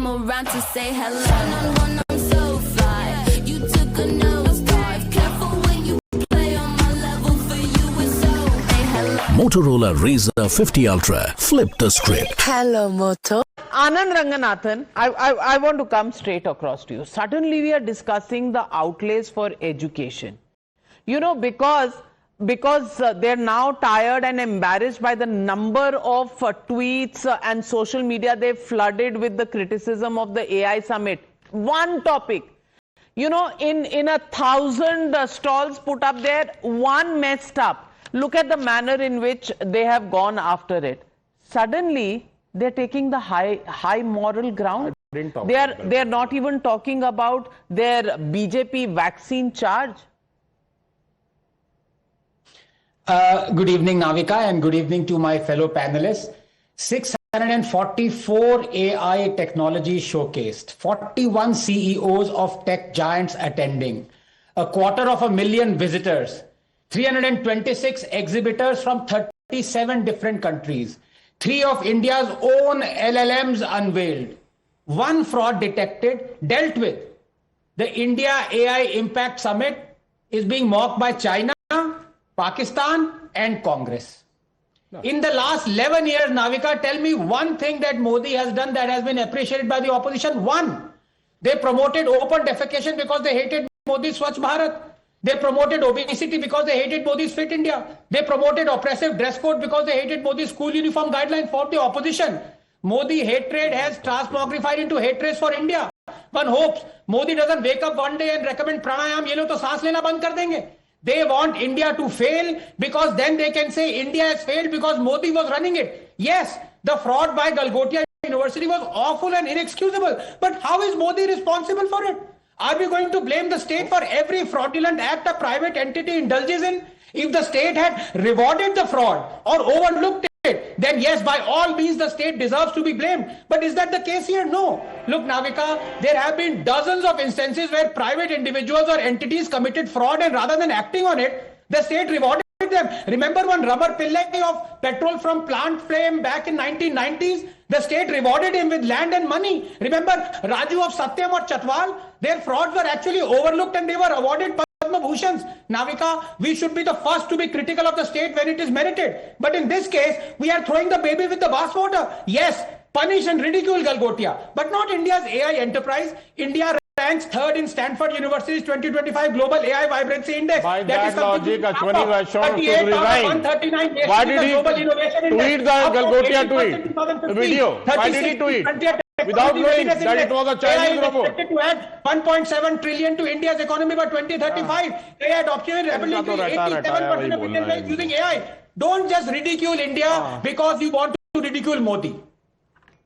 came around to say hello. One, I'm so fly. You took a nosedive. Careful when you play on my level. For you it's so. Hey, hello. Motorola Razr 50 Ultra. Flip the script. Hello, Moto. Anand Ranganathan, I want to come straight across to you. Suddenly we are discussing the outlays for education. You know, because they're now tired and embarrassed by the number of tweets and social media they've flooded with the criticism of the AI summit. One topic, you know, in 1,000 stalls put up there, one messed up. Look at the manner in which they have gone after it. Suddenly, they're taking the high moral ground. They're not even talking about their BJP vaccine charge. Good evening, Navika, and good evening to my fellow panelists. 644 AI technologies showcased, 41 CEOs of tech giants attending, 250,000 visitors, 326 exhibitors from 37 different countries, 3 of India's own LLMs unveiled, 1 fraud detected, dealt with. The India AI Impact Summit is being mocked by China, Pakistan and Congress. No. In the last 11 years, Navika, tell me one thing that Modi has done that has been appreciated by the opposition. One, they promoted open defecation because they hated Modi's Swachh Bharat. They promoted obesity because they hated Modi's Fit India. They promoted oppressive dress code because they hated Modi's school uniform guideline for the opposition. Modi hatred has transmogrified into hatred for India. One hopes Modi doesn't wake up one day and recommend pranayam. Ye log to saans lena band kar denge. They want India to fail because then they can say India has failed because Modi was running it. Yes, the fraud by Galgotia University was awful and inexcusable. But how is Modi responsible for it? Are we going to blame the state for every fraudulent act a private entity indulges in? If the state had rewarded the fraud or overlooked it, then yes, by all means the state deserves to be blamed. But is that the case here? No. Look, Navika, there have been dozens of instances where private individuals or entities committed fraud, and rather than acting on it, the state rewarded them. Remember one Ramar Pillai of petrol from plant flame back in 1990s? The state rewarded him with land and money. Remember Raju of Satyam or Chatwal? Their frauds were actually overlooked and they were awarded Padma Bhushans. Navika, we should be the first to be critical of the state when it is merited. But in this case, we are throwing the baby with the bathwater. Yes, punish and ridicule Galgotia, but not India's AI enterprise. India ranks 3rd in Stanford University's 2025 Global AI Vibrancy Index. By that logic, Ashwani was shown to resign. Why did he tweet the Galgotia tweet? The video. Why did he tweet? Without knowing that it was a Chinese robot. Expected to add 1.7 trillion to India's economy by 2035. AI adoption is rapidly 87% of Indian lives using AI. Don't just ridicule India because you want to ridicule Modi.